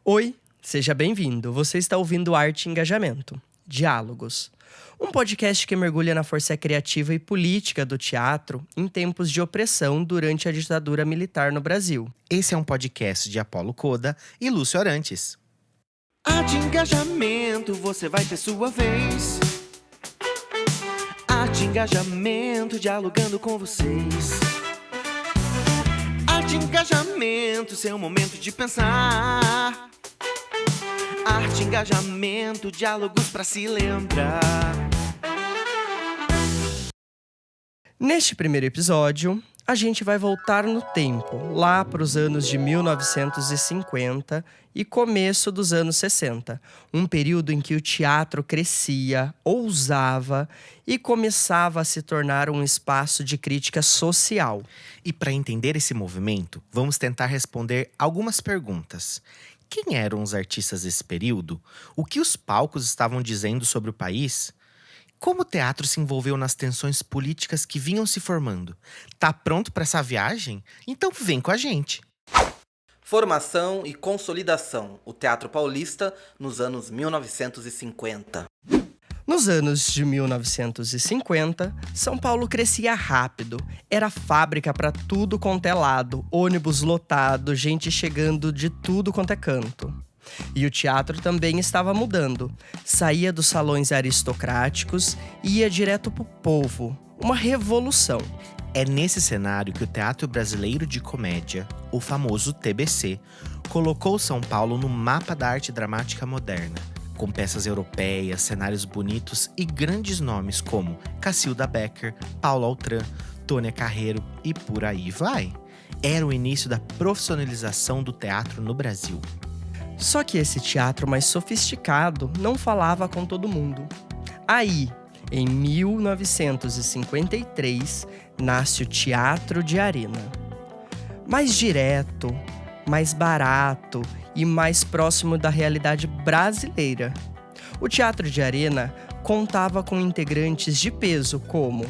Oi, seja bem-vindo. Você está ouvindo Arte e Engajamento, Diálogos. Um podcast que mergulha na força criativa e política do teatro em tempos de opressão durante a ditadura militar no Brasil. Esse é um podcast de Apolo Coda e Lúcio Orantes. Arte e Engajamento, você vai ter sua vez. Arte e Engajamento, dialogando com vocês. Arte e Engajamento, seu momento de pensar. Arte e Engajamento, diálogos pra se lembrar. Neste primeiro episódio, a gente vai voltar no tempo, lá para os anos de 1950 e começo dos anos 60. Um período em que o teatro crescia, ousava e começava a se tornar um espaço de crítica social. E para entender esse movimento, vamos tentar responder algumas perguntas. Quem eram os artistas desse período? O que os palcos estavam dizendo sobre o país? Como o teatro se envolveu nas tensões políticas que vinham se formando? Tá pronto para essa viagem? Então vem com a gente! Formação e consolidação. O Teatro Paulista nos anos 1950. Nos anos de 1950, São Paulo crescia rápido. Era fábrica para tudo quanto é lado, ônibus lotado, gente chegando de tudo quanto é canto. E o teatro também estava mudando. Saía dos salões aristocráticos e ia direto pro povo. Uma revolução. É nesse cenário que o Teatro Brasileiro de Comédia, o famoso TBC, colocou São Paulo no mapa da arte dramática moderna, com peças europeias, cenários bonitos e grandes nomes como Cacilda Becker, Paulo Altran, Tônia Carreiro e por aí vai. Era o início da profissionalização do teatro no Brasil. Só que esse teatro mais sofisticado não falava com todo mundo. Aí, em 1953, nasce o Teatro de Arena. Mais direto, mais barato e mais próximo da realidade brasileira. O Teatro de Arena contava com integrantes de peso como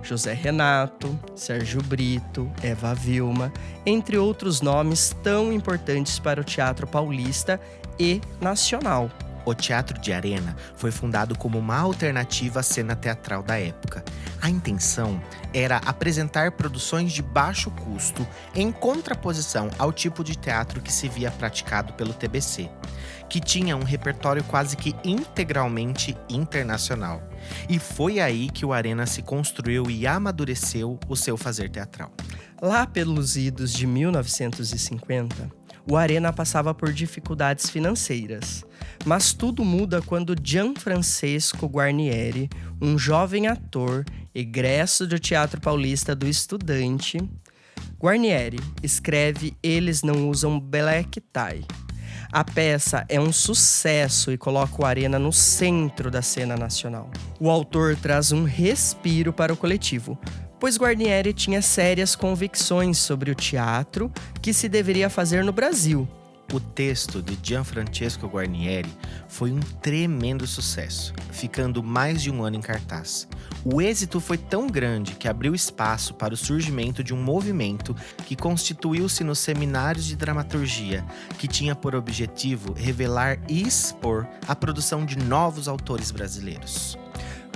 José Renato, Sérgio Brito, Eva Vilma, entre outros nomes tão importantes para o teatro paulista e nacional. O Teatro de Arena foi fundado como uma alternativa à cena teatral da época. A intenção era apresentar produções de baixo custo em contraposição ao tipo de teatro que se via praticado pelo TBC, que tinha um repertório quase que integralmente internacional. E foi aí que o Arena se construiu e amadureceu o seu fazer teatral. Lá pelos idos de 1950, o Arena passava por dificuldades financeiras. Mas tudo muda quando Gianfrancesco Guarnieri, um jovem ator, egresso do Teatro Paulista do Estudante, Guarnieri escreve Eles Não Usam Black Tie. A peça é um sucesso e coloca o Arena no centro da cena nacional. O autor traz um respiro para o coletivo, pois Guarnieri tinha sérias convicções sobre o teatro que se deveria fazer no Brasil. O texto de Gianfrancesco Guarnieri foi um tremendo sucesso, ficando mais de um ano em cartaz. O êxito foi tão grande que abriu espaço para o surgimento de um movimento que constituiu-se nos seminários de dramaturgia, que tinha por objetivo revelar e expor a produção de novos autores brasileiros.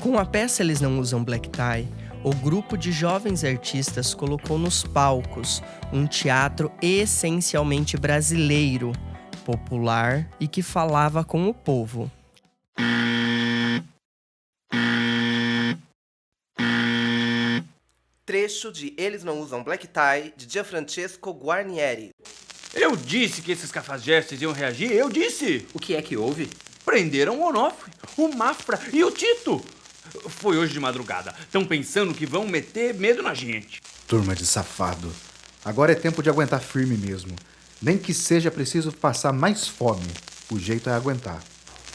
Com a peça Eles Não Usam Black Tie, o grupo de jovens artistas colocou nos palcos um teatro essencialmente brasileiro, popular e que falava com o povo. Trecho de Eles Não Usam Black Tie, de Gianfrancesco Guarnieri. Eu disse que esses cafajestes iam reagir, eu disse! O que é que houve? Prenderam o Onofre, o Mafra e o Tito! Foi hoje de madrugada. Estão pensando que vão meter medo na gente. Turma de safado. Agora é tempo de aguentar firme mesmo. Nem que seja preciso passar mais fome. O jeito é aguentar.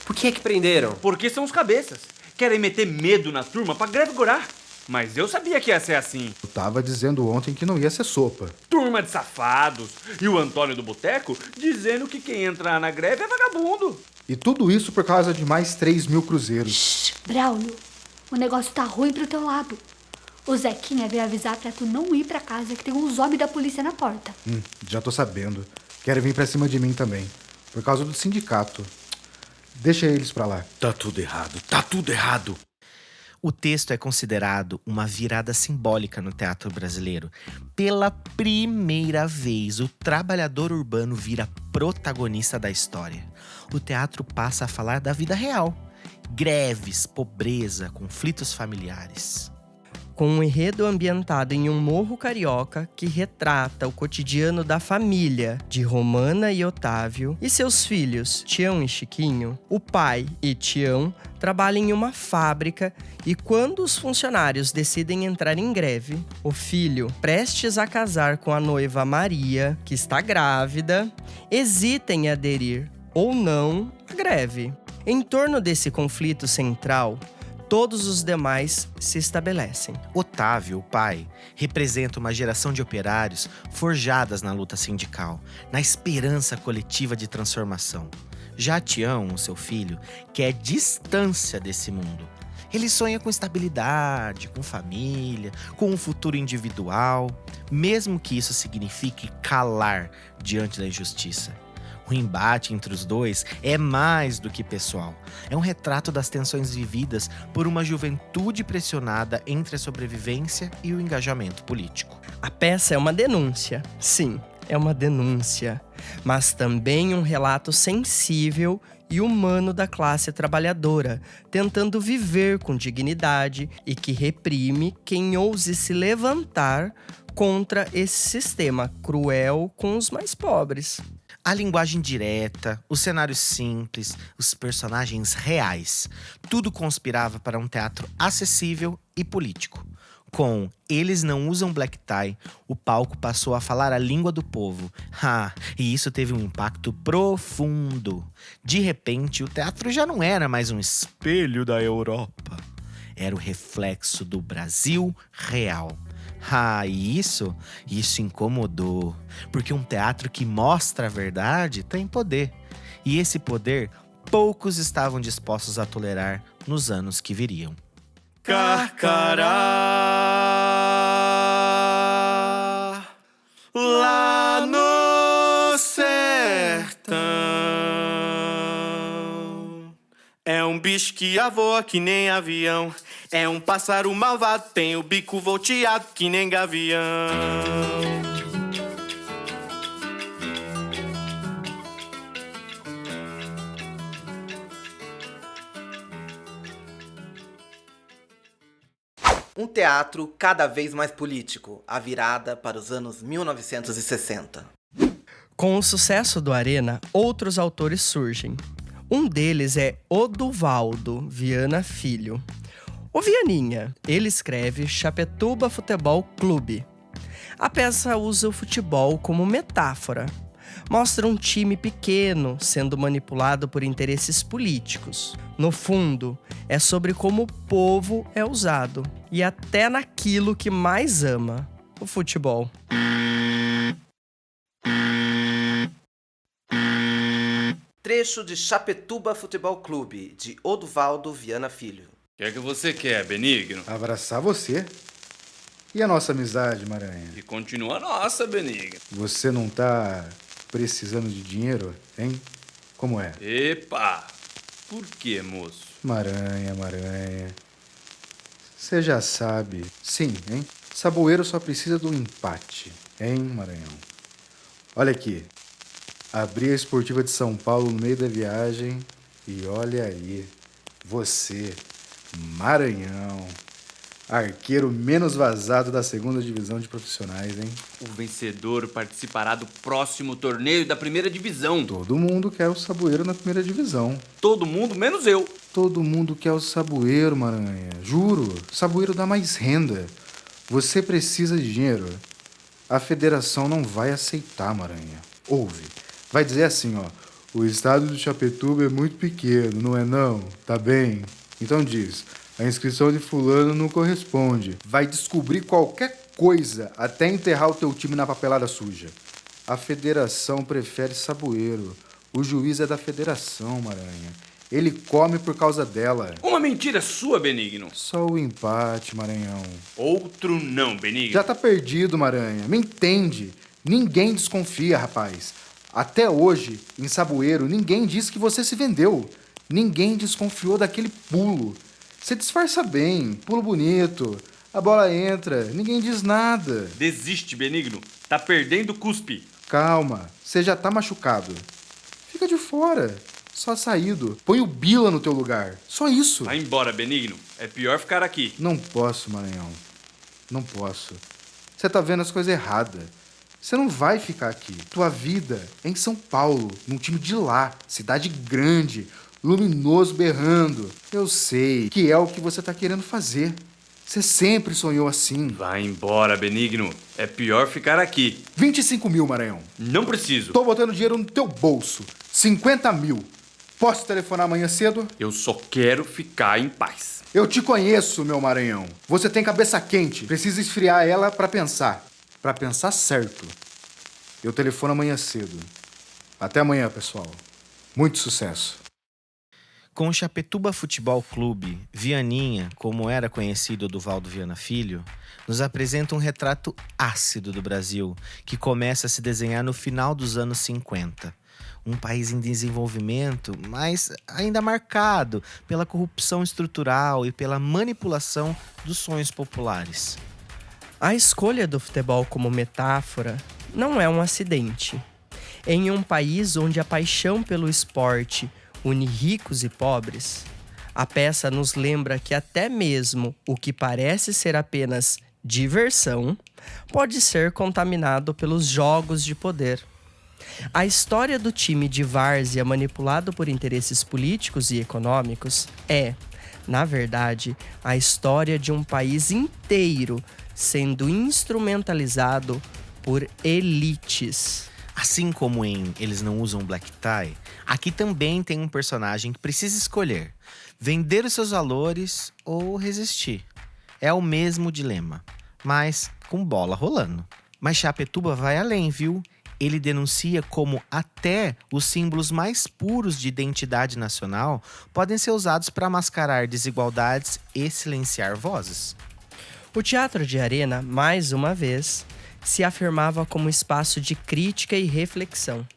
Por que é que prenderam? Porque são os cabeças. Querem meter medo na turma pra greve gorar. Mas eu sabia que ia ser assim. Eu tava dizendo ontem que não ia ser sopa. Turma de safados. E o Antônio do Boteco dizendo que quem entrar na greve é vagabundo. E tudo isso por causa de mais 3.000 cruzeiros. Shhh, Braulio, o negócio tá ruim pro teu lado. O Zequinha veio avisar pra tu não ir pra casa que tem uns homens da polícia na porta. Já tô sabendo. Querem vir pra cima de mim também. por causa do sindicato. Deixa eles pra lá. Tá tudo errado, tá tudo errado. O texto é considerado uma virada simbólica no teatro brasileiro. Pela primeira vez, o trabalhador urbano vira protagonista da história. O teatro passa a falar da vida real. Greves, pobreza, conflitos familiares. Com um enredo ambientado em um morro carioca que retrata o cotidiano da família de Romana e Otávio e seus filhos, Tião e Chiquinho, o pai e Tião trabalham em uma fábrica e quando os funcionários decidem entrar em greve, o filho, prestes a casar com a noiva Maria, que está grávida, hesita em aderir ou não à greve. Em torno desse conflito central, todos os demais se estabelecem. Otávio, o pai, representa uma geração de operários forjadas na luta sindical, na esperança coletiva de transformação. Já Tião, o seu filho, quer distância desse mundo. Ele sonha com estabilidade, com família, com um futuro individual, mesmo que isso signifique calar diante da injustiça. O embate entre os dois é mais do que pessoal. É um retrato das tensões vividas por uma juventude pressionada entre a sobrevivência e o engajamento político. A peça é uma denúncia, sim, é uma denúncia, mas também um relato sensível e humano da classe trabalhadora, tentando viver com dignidade e que reprime quem ouse se levantar contra esse sistema cruel com os mais pobres. A linguagem direta, os cenários simples, os personagens reais, tudo conspirava para um teatro acessível e político. Com Eles Não Usam Black Tie, o palco passou a falar a língua do povo. E isso teve um impacto profundo. De repente, o teatro já não era mais um espelho da Europa. Era o reflexo do Brasil real. E isso incomodou, porque um teatro que mostra a verdade tem poder. E esse poder, poucos estavam dispostos a tolerar nos anos que viriam. Carcará, lá no sertão, é um bicho que voa que nem avião. É um pássaro malvado, tem o bico volteado que nem gavião. Um teatro cada vez mais político, a virada para os anos 1960. Com o sucesso do Arena, outros autores surgem. Um deles é Oduvaldo Viana Filho. O Vianinha, ele escreve Chapectuba Futebol Clube. A peça usa o futebol como metáfora. Mostra um time pequeno sendo manipulado por interesses políticos. No fundo, é sobre como o povo é usado, e até naquilo que mais ama, o futebol. Trecho de Chapectuba Futebol Clube, de Oduvaldo Viana Filho. O que é que você quer, Benigno? Abraçar você. E a nossa amizade, Maranhã? E continua nossa, Benigno. Você não tá precisando de dinheiro, hein? Como é? Epa! Por que, moço? Maranhã. Você já sabe. Sim, hein? Saboeiro só precisa do empate, hein, Maranhão? Olha aqui. Abri a Esportiva de São Paulo no meio da viagem e olha aí. Você, Maranhão, arqueiro menos vazado da 2ª divisão de profissionais, hein? O vencedor participará do próximo torneio da 1ª divisão. Todo mundo quer o Saboeiro na 1ª divisão. Todo mundo, menos eu. Todo mundo quer o Saboeiro, Maranhã. Juro, Saboeiro dá mais renda. Você precisa de dinheiro. A federação não vai aceitar, Maranhã. Ouve. Vai dizer assim, ó. O estado do Chapectuba é muito pequeno, não é não? Tá bem? Então diz. A inscrição de fulano não corresponde. Vai descobrir qualquer coisa até enterrar o teu time na papelada suja. A federação prefere Saboeiro. O juiz é da federação, Maranhã. Ele come por causa dela. Uma mentira sua, Benigno. Só o empate, Maranhão. Outro não, Benigno. Já tá perdido, Maranhã. Me entende. Ninguém desconfia, rapaz. Até hoje, em Saboeiro, ninguém disse que você se vendeu. Ninguém desconfiou daquele pulo. Você disfarça bem, pulo bonito, a bola entra, ninguém diz nada. Desiste, Benigno. Tá perdendo o cuspe. Calma, você já tá machucado. Fica de fora, só saído. Põe o Bila no teu lugar, só isso. Vai embora, Benigno. É pior ficar aqui. Não posso, Maranhão. Não posso. Você tá vendo as coisas erradas. Você não vai ficar aqui. Tua vida é em São Paulo, num time de lá, cidade grande, luminoso berrando. Eu sei que é o que você tá querendo fazer. Você sempre sonhou assim. Vai embora, Benigno. É pior ficar aqui. 25 mil, Maranhão. Não preciso. Tô botando dinheiro no teu bolso. 50 mil. Posso telefonar amanhã cedo? Eu só quero ficar em paz. Eu te conheço, meu Maranhão. Você tem cabeça quente. Precisa esfriar ela pra pensar. Pra pensar certo. Eu telefono amanhã cedo. Até amanhã, pessoal. Muito sucesso. Com o Chapectuba Futebol Clube, Vianinha, como era conhecido Duvaldo Viana Filho, nos apresenta um retrato ácido do Brasil, que começa a se desenhar no final dos anos 50. Um país em desenvolvimento, mas ainda marcado pela corrupção estrutural e pela manipulação dos sonhos populares. A escolha do futebol como metáfora não é um acidente. Em um país onde a paixão pelo esporte une ricos e pobres, a peça nos lembra que até mesmo o que parece ser apenas diversão pode ser contaminado pelos jogos de poder. A história do time de várzea manipulado por interesses políticos e econômicos é, na verdade, a história de um país inteiro sendo instrumentalizado por elites. Assim como em Eles Não Usam Black Tie, aqui também tem um personagem que precisa escolher: vender os seus valores ou resistir. É o mesmo dilema, mas com bola rolando. Mas Chapectuba vai além, viu? Ele denuncia como até os símbolos mais puros de identidade nacional podem ser usados para mascarar desigualdades e silenciar vozes. O Teatro de Arena, mais uma vez, se afirmava como espaço de crítica e reflexão.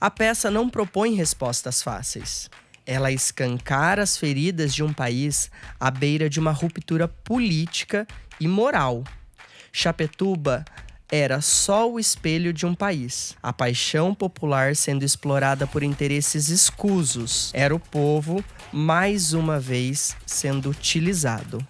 A peça não propõe respostas fáceis. Ela escancara as feridas de um país à beira de uma ruptura política e moral. Chapectuba era só o espelho de um país. A paixão popular sendo explorada por interesses escusos. Era o povo, mais uma vez, sendo utilizado.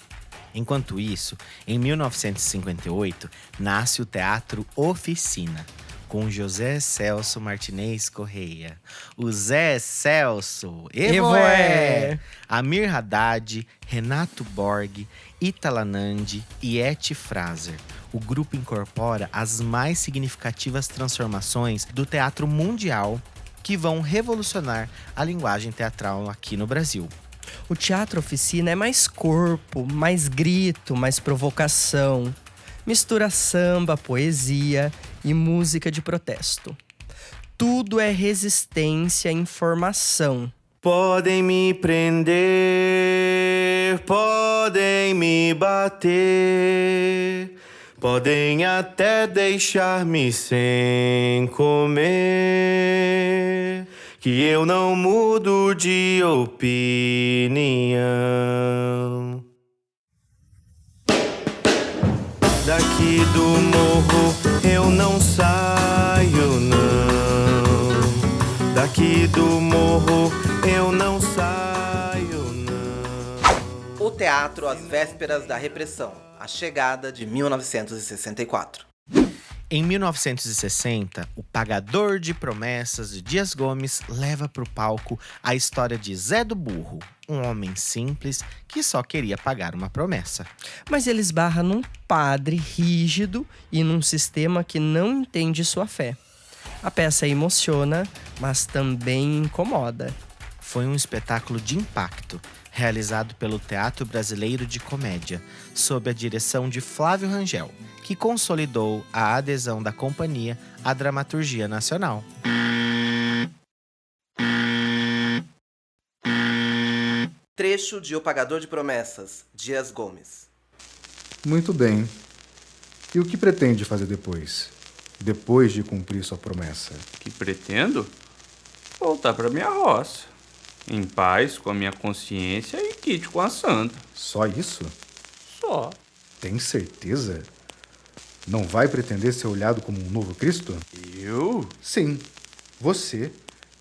Enquanto isso, em 1958, nasce o Teatro Oficina, com José Celso Martinez Correia. O Zé Celso, Evoé! Amir Haddad, Renato Borg, Ítala Nandi e Eti Fraser. O grupo incorpora as mais significativas transformações do teatro mundial que vão revolucionar a linguagem teatral aqui no Brasil. O Teatro Oficina é mais corpo, mais grito, mais provocação. Mistura samba, poesia e música de protesto. Tudo é resistência à informação. Podem me prender, podem me bater, podem até deixar-me sem comer, que eu não mudo de opinião. Daqui do morro eu não saio, não. Daqui do morro eu não saio, não. O teatro às vésperas da repressão, a chegada de 1964. Em 1960, o Pagador de Promessas de Dias Gomes leva para o palco a história de Zé do Burro, um homem simples que só queria pagar uma promessa. Mas ele esbarra num padre rígido e num sistema que não entende sua fé. A peça emociona, mas também incomoda. Foi um espetáculo de impacto, realizado pelo Teatro Brasileiro de Comédia, sob a direção de Flávio Rangel, que consolidou a adesão da companhia à dramaturgia nacional. Trecho de O Pagador de Promessas, Dias Gomes. Muito bem. E o que pretende fazer depois? depois de cumprir sua promessa? Que pretendo voltar para minha roça, em paz com a minha consciência e quite com a santa. Só isso? Só. Tem certeza? Não vai pretender ser olhado como um novo Cristo? Eu? Sim, você,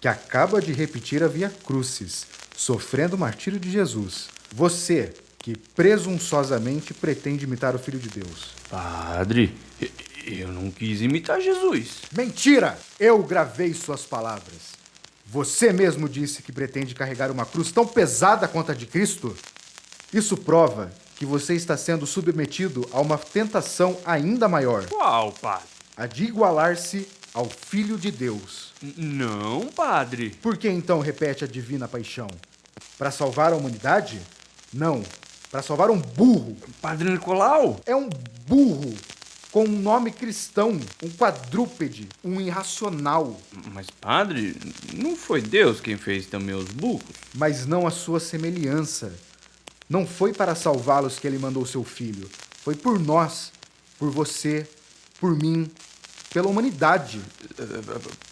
que acaba de repetir a Via Crucis, sofrendo o martírio de Jesus. Você, que presunçosamente pretende imitar o Filho de Deus. Padre, eu não quis imitar Jesus. Mentira! Eu gravei suas palavras. Você mesmo disse que pretende carregar uma cruz tão pesada quanto a de Cristo. Isso prova que você está sendo submetido a uma tentação ainda maior. Qual, padre? A de igualar-se ao Filho de Deus. Não, padre. Por que então repete a divina paixão? Para salvar a humanidade? Não, para salvar um burro. Padre Nicolau? É um burro com um nome cristão, um quadrúpede, um irracional. Mas, padre, não foi Deus quem fez também os burros? Mas não a sua semelhança. Não foi para salvá-los que ele mandou seu filho. Foi por nós, por você, por mim, pela humanidade.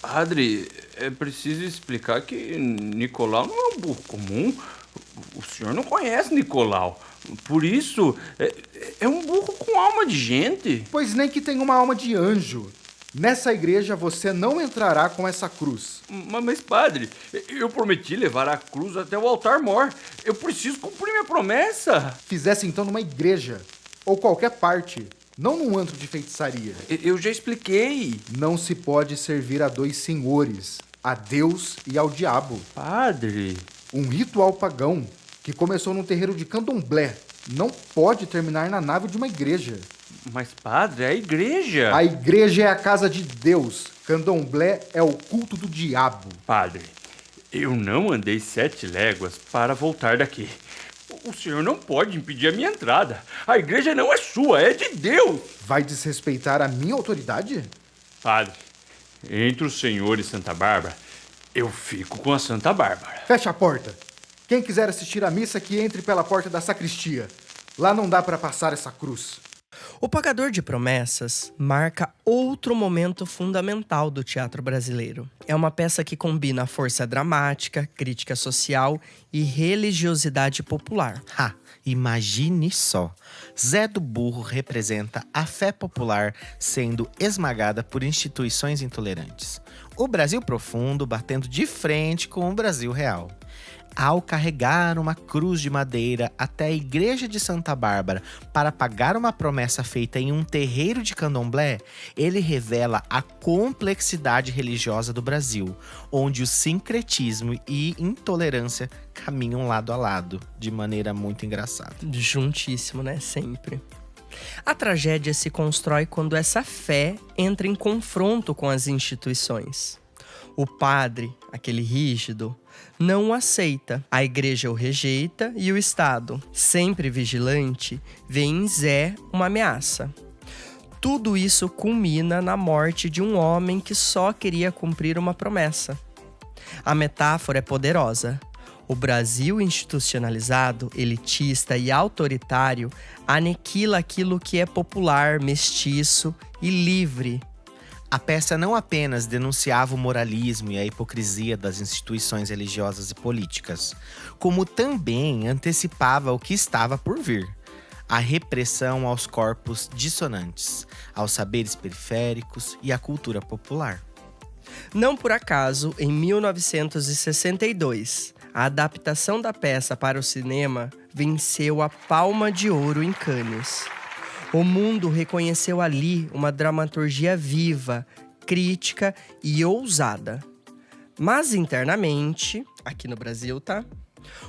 Padre, é preciso explicar que Nicolau não é um burro comum. O senhor não conhece Nicolau. Por isso, é um burro com alma de gente. Pois nem que tenha uma alma de anjo. Nessa igreja você não entrará com essa cruz. Mas, padre, eu prometi levar a cruz até o altar-mor. Eu preciso cumprir minha promessa. Fizesse então numa igreja, ou qualquer parte, não num antro de feitiçaria. Eu já expliquei. Não se pode servir a dois senhores, a Deus e ao diabo. Padre... Um ritual pagão que começou num terreiro de candomblé não pode terminar na nave de uma igreja. Mas, padre, a igreja... A igreja é a casa de Deus. Candomblé é o culto do diabo. Padre, eu não andei 7 léguas para voltar daqui. O senhor não pode impedir a minha entrada. A igreja não é sua, é de Deus. Vai desrespeitar a minha autoridade? Padre, entre o senhor e Santa Bárbara, eu fico com a Santa Bárbara. Feche a porta. Quem quiser assistir à missa, que entre pela porta da sacristia. Lá não dá para passar essa cruz. O Pagador de Promessas marca outro momento fundamental do teatro brasileiro. É uma peça que combina força dramática, crítica social e religiosidade popular. Imagine só. Zé do Burro representa a fé popular sendo esmagada por instituições intolerantes. O Brasil profundo batendo de frente com o Brasil real. Ao carregar uma cruz de madeira até a igreja de Santa Bárbara para pagar uma promessa feita em um terreiro de candomblé, ele revela a complexidade religiosa do Brasil, onde o sincretismo e intolerância caminham lado a lado, de maneira muito engraçada. Juntíssimo, né? Sempre. A tragédia se constrói quando essa fé entra em confronto com as instituições. O padre, aquele rígido, não o aceita. A igreja o rejeita e o Estado, sempre vigilante, vê em Zé uma ameaça. Tudo isso culmina na morte de um homem que só queria cumprir uma promessa. A metáfora é poderosa. O Brasil institucionalizado, elitista e autoritário aniquila aquilo que é popular, mestiço e livre. A peça não apenas denunciava o moralismo e a hipocrisia das instituições religiosas e políticas, como também antecipava o que estava por vir: a repressão aos corpos dissonantes, aos saberes periféricos e à cultura popular. Não por acaso, em 1962, a adaptação da peça para o cinema venceu a Palma de Ouro em Cannes. O mundo reconheceu ali uma dramaturgia viva, crítica e ousada. Mas internamente, aqui no Brasil,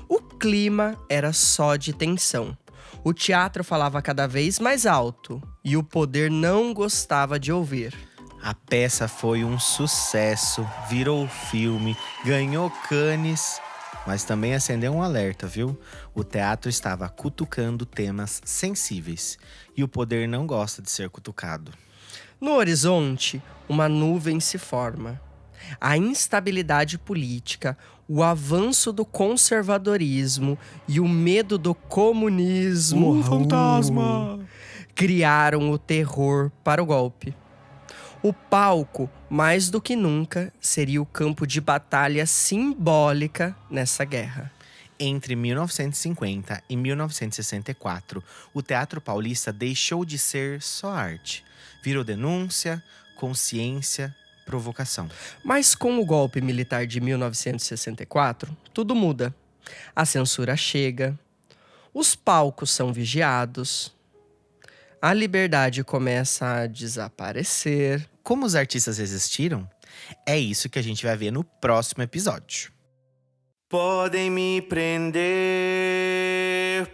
o clima era só de tensão. O teatro falava cada vez mais alto e o poder não gostava de ouvir. A peça foi um sucesso, virou filme, ganhou Cannes, mas também acendeu um alerta, viu? O teatro estava cutucando temas sensíveis e o poder não gosta de ser cutucado. No horizonte, uma nuvem se forma. A instabilidade política, o avanço do conservadorismo e o medo do comunismo fantasma! Criaram o terror para o golpe. O palco, mais do que nunca, seria o campo de batalha simbólica nessa guerra. Entre 1950 e 1964, o Teatro Paulista deixou de ser só arte. Virou denúncia, consciência, provocação. Mas com o golpe militar de 1964, tudo muda. A censura chega, os palcos são vigiados, a liberdade começa a desaparecer. Como os artistas resistiram? É isso que a gente vai ver no próximo episódio. Podem me prender,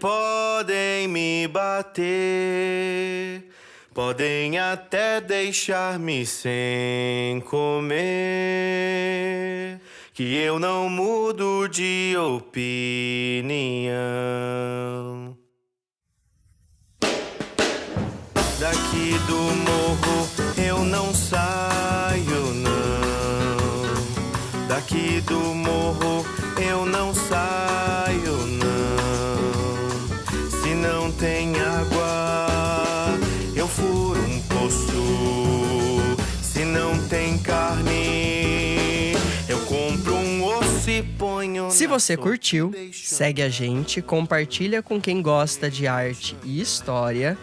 podem me bater, podem até deixar-me sem comer, que eu não mudo de opinião. Daqui do morro eu não saio, não. Daqui do morro eu não saio, não. Se não tem água, eu furo um poço. Se não tem carne, eu compro um osso e ponho. Se você na curtiu, sopa e deixo segue a gente, compartilha com quem gosta de arte e história.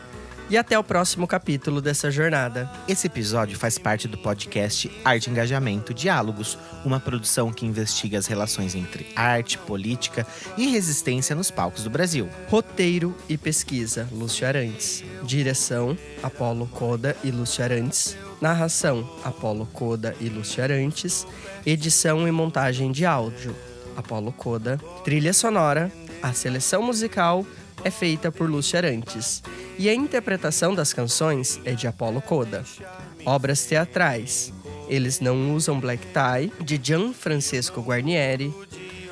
E até o próximo capítulo dessa jornada. Esse episódio faz parte do podcast Arte, Engajamento, Diálogos, uma produção que investiga as relações entre arte, política e resistência nos palcos do Brasil. Roteiro e pesquisa, Lúcio Arantes. Direção, Apolo Coda e Lúcio Arantes. Narração, Apolo Coda e Lúcio Arantes. Edição e montagem de áudio, Apolo Coda. Trilha sonora, a seleção musical é feita por Lúcio Arantes. E a interpretação das canções é de Apolo Coda. Obras teatrais: Eles Não Usam Black Tie, de Gianfrancesco Guarnieri.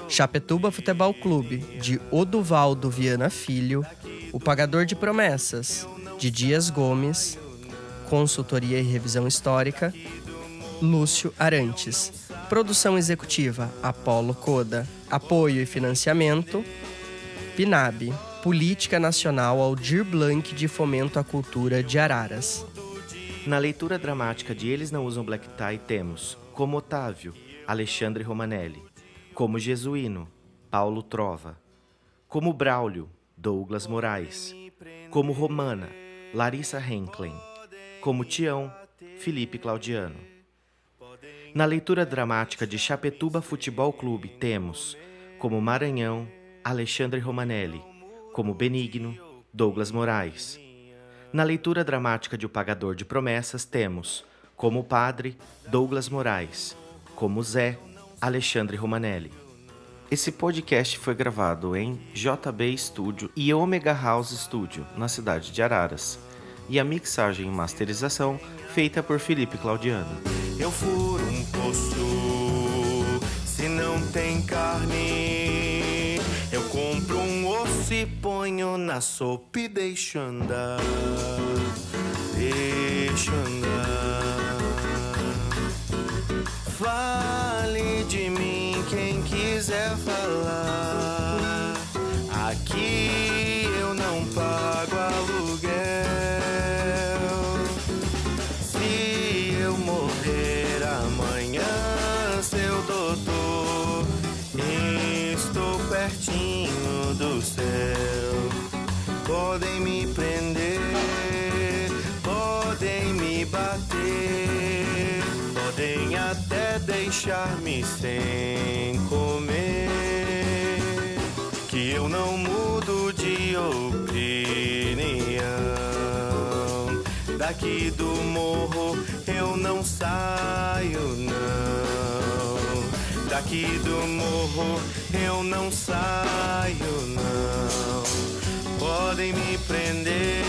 Chapetuba Futebol Clube, de Oduvaldo Viana Filho. O Pagador de Promessas, de Dias Gomes. Consultoria e Revisão Histórica, Lúcio Arantes. Produção executiva, Apolo Coda. Apoio e financiamento, PNAB, Política Nacional Aldir Blanc de Fomento à Cultura de Araras. Na leitura dramática de Eles Não Usam Black Tie temos, como Otávio, Alexandre Romanelli, como Jesuíno, Paulo Trova, como Braulio, Douglas Moraes, como Romana, Larissa Henklin, como Tião, Felipe Claudiano. Na leitura dramática de Chapetuba Futebol Clube temos, como Maranhão, Alexandre Romanelli, como Benigno, Douglas Moraes. Na leitura dramática de O Pagador de Promessas temos, como Padre, Douglas Moraes, como Zé, Alexandre Romanelli. Esse podcast foi gravado em JB Studio e Omega House Studio, na cidade de Araras. E a mixagem e masterização feita por Felipe Claudiano. Eu furo um poço, se não tem carne, eu compro um osso e ponho na sopa e deixo andar, deixo andar. Fale de mim quem quiser falar, aqui eu não pago aluguel. Se eu morrer amanhã, seu doutor, estou pertinho do céu. Podem me prender, podem me bater, podem até deixar-me sem comer, que eu não mudo de opinião. Daqui do morro eu não saio, não. Daqui do morro eu não saio, não. Podem me prender,